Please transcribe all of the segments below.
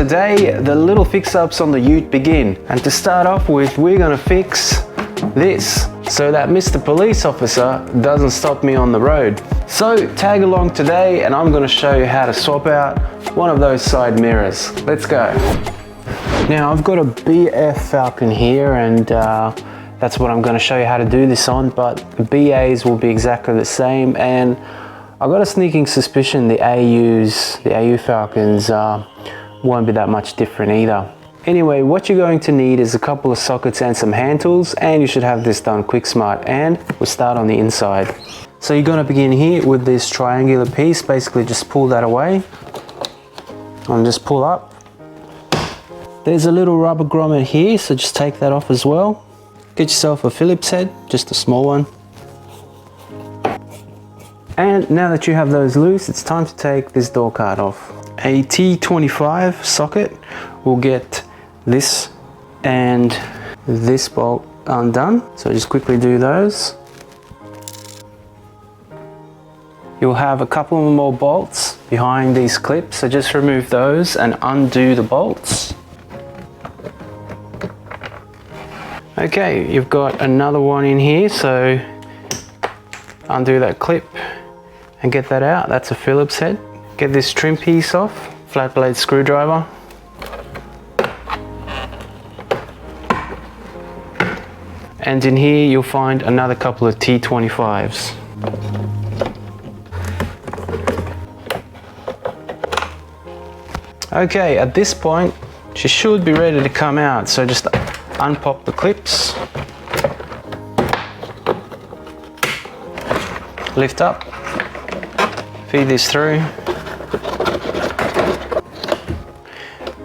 today the little fix-ups on the ute begin. And to start off with, we're gonna fix this so that Mr. Police Officer doesn't stop me on the road. So tag along today and I'm gonna show you how to swap out one of those side mirrors. Let's go. Now I've got a BF Falcon here and that's what I'm going to show you how to do this on, but the BAs will be exactly the same, and I've got a sneaking suspicion the AU Falcons won't be that much different either. Anyway, what you're going to need is a couple of sockets and some hand tools, and you should have this done quick smart, and we'll start on the inside. So you're going to begin here with this triangular piece. Basically just pull that away and just pull up. There's a little rubber grommet here, so just take that off as well. Get yourself a Phillips head, just a small one. And now that you have those loose, it's time to take this door card off. A T25 socket will get this and this bolt undone. So just quickly do those. You'll have a couple more bolts behind these clips, so just remove those and undo the bolts. Okay, you've got another one in here, so undo that clip and get that out. That's a Phillips head. Get this trim piece off, flat blade screwdriver. And in here you'll find another couple of T25s. Okay, at this point she should be ready to come out, so just unpop the clips, lift up, feed this through,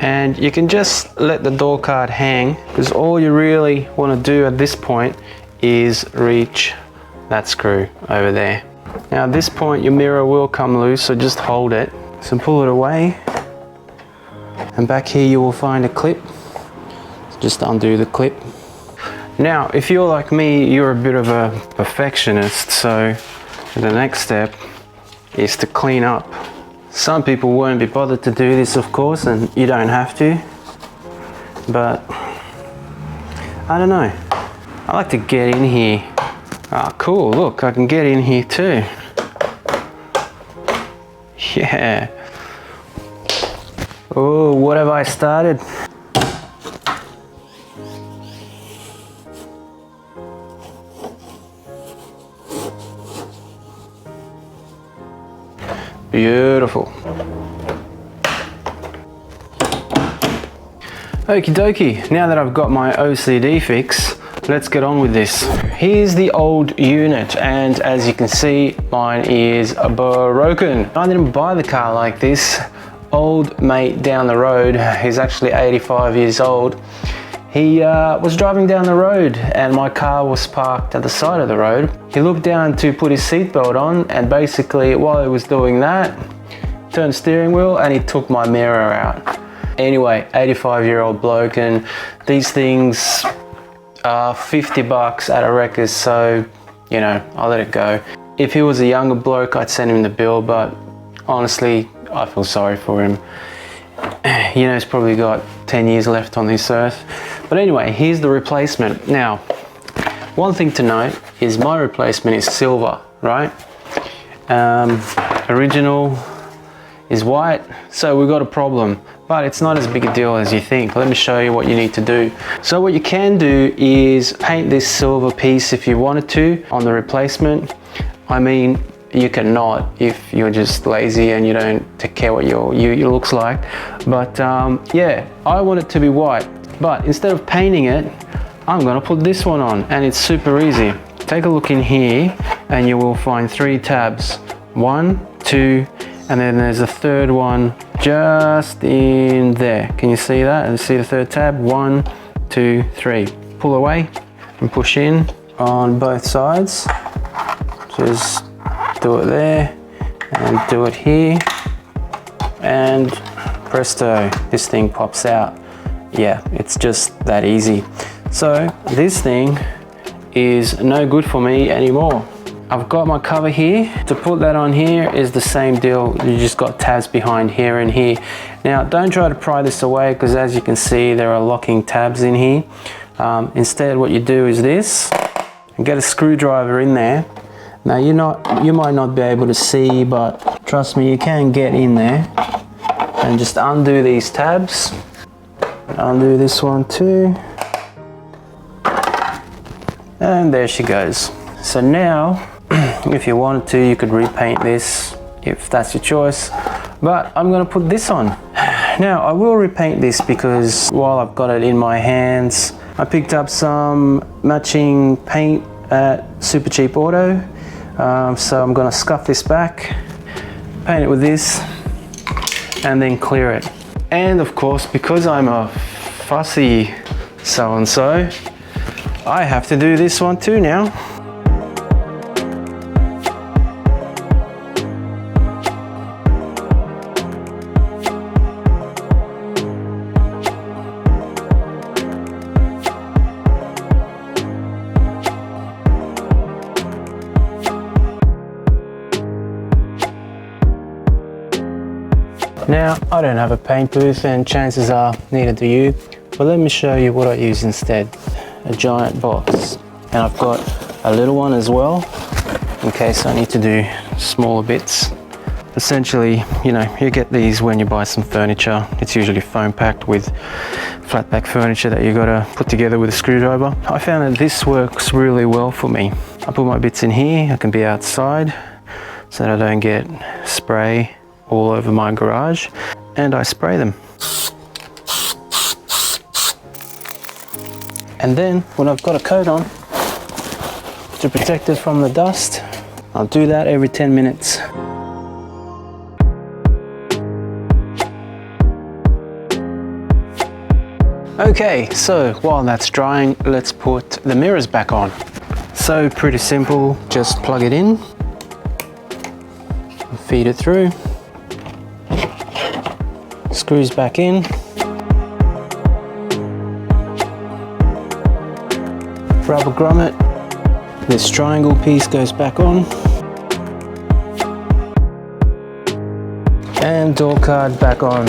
and you can just let the door card hang, because all you really want to do at this point is reach that screw over there. Now at this point your mirror will come loose, so just hold it. So pull it away, and back here you will find a clip. Just undo the clip. Now, if you're like me, you're a bit of a perfectionist, so the next step is to clean up. Some people won't be bothered to do this, of course, and you don't have to, but I don't know. I like to get in here. Ah, cool, look, I can get in here too. Yeah. Oh, what have I started? Beautiful. Okie dokie, now that I've got my OCD fix, let's get on with this. Here's the old unit, and as you can see, mine is broken. I didn't buy the car like this. Old mate down the road, he's actually 85 years old. He was driving down the road and my car was parked at the side of the road. He looked down to put his seatbelt on, and basically while he was doing that, turned steering wheel and he took my mirror out. Anyway, 85-year-old bloke, and these things are 50 bucks at a Wreckers, so you know, I let it go. If he was a younger bloke, I'd send him the bill, but honestly, I feel sorry for him. You know, he's probably got 10 years left on this earth. But anyway, here's the replacement. Now, one thing to note is my replacement is silver, right? Original is white, so we've got a problem. But it's not as big a deal as you think. Let me show you what you need to do. So what you can do is paint this silver piece if you wanted to on the replacement. I mean, you cannot if you're just lazy and you don't take care what your looks like. But yeah, I want it to be white. But instead of painting it, I'm gonna put this one on, and it's super easy. Take a look in here and you will find 3 tabs. 1, 2, and then there's a third one just in there. Can you see that? And see the third tab? 1, 2, 3. Pull away and push in on both sides. Just do it there and do it here, and presto, this thing pops out. Yeah, it's just that easy. So this thing is no good for me anymore. I've got my cover here. To put that on here is the same deal. You just got tabs behind here and here. Now, don't try to pry this away because as you can see, there are locking tabs in here. Instead, what you do is this, and get a screwdriver in there. Now, you might not be able to see, but trust me, you can get in there and just undo these tabs. Undo this one too. And there she goes. So now, if you wanted to, you could repaint this if that's your choice, but I'm gonna put this on. Now, I will repaint this because while I've got it in my hands, I picked up some matching paint at Super Cheap Auto. So I'm gonna scuff this back, paint it with this, and then clear it. And of course, because I'm a fussy so-and-so, I have to do this one too now. Now, I don't have a paint booth and chances are neither do you, but let me show you what I use instead. A giant box, and I've got a little one as well in case I need to do smaller bits. Essentially, you know, you get these when you buy some furniture. It's usually foam packed with flat pack furniture that you gotta put together with a screwdriver. I found that this works really well for me. I put my bits in here, I can be outside so that I don't get spray all over my garage, and I spray them. And then when I've got a coat on to protect it from the dust, I'll do that every 10 minutes. Okay, so while that's drying, let's put the mirrors back on. So pretty simple, just plug it in, feed it through, screws back in, rubber grommet, this triangle piece goes back on, and door card back on.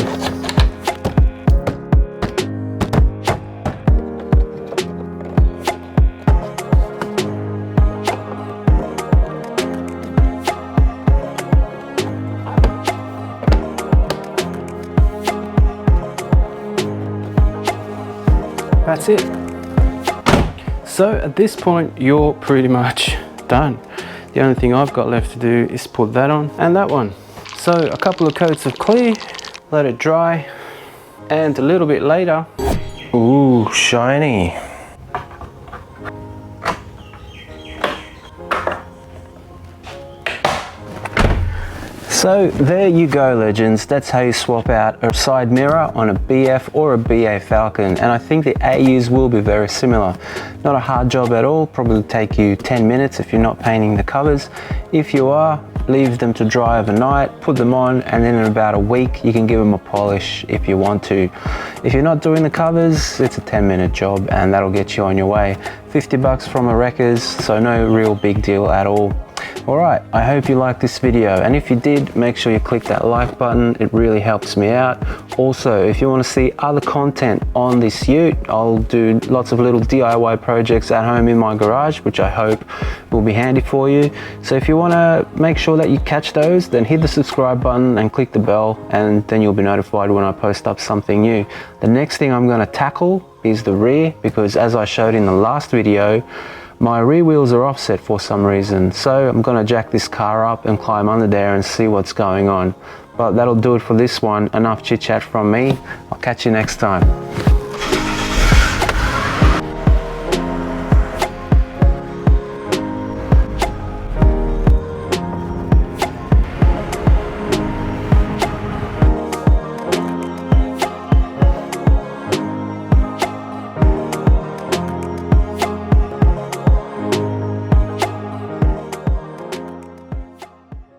That's it. So at this point, you're pretty much done. The only thing I've got left to do is put that on and that one. So a couple of coats of clear, let it dry, and a little bit later, ooh, shiny. So there you go, legends. That's how you swap out a side mirror on a BF or a BA Falcon, and I think the AUs will be very similar. Not a hard job at all, probably take you 10 minutes if you're not painting the covers. If you are, leave them to dry overnight, put them on, and then in about a week you can give them a polish if you want to. If you're not doing the covers, it's a 10-minute job and that'll get you on your way. 50 bucks from a Wreckers, so no real big deal at all. Alright, I hope you liked this video, and if you did, make sure you click that like button, it really helps me out. Also, if you want to see other content on this ute, I'll do lots of little DIY projects at home in my garage, which I hope will be handy for you. So if you want to make sure that you catch those, then hit the subscribe button and click the bell, and then you'll be notified when I post up something new. The next thing I'm going to tackle is the rear, because as I showed in the last video, my rear wheels are offset for some reason, so I'm gonna jack this car up and climb under there and see what's going on. But that'll do it for this one. Enough chit chat from me. I'll catch you next time.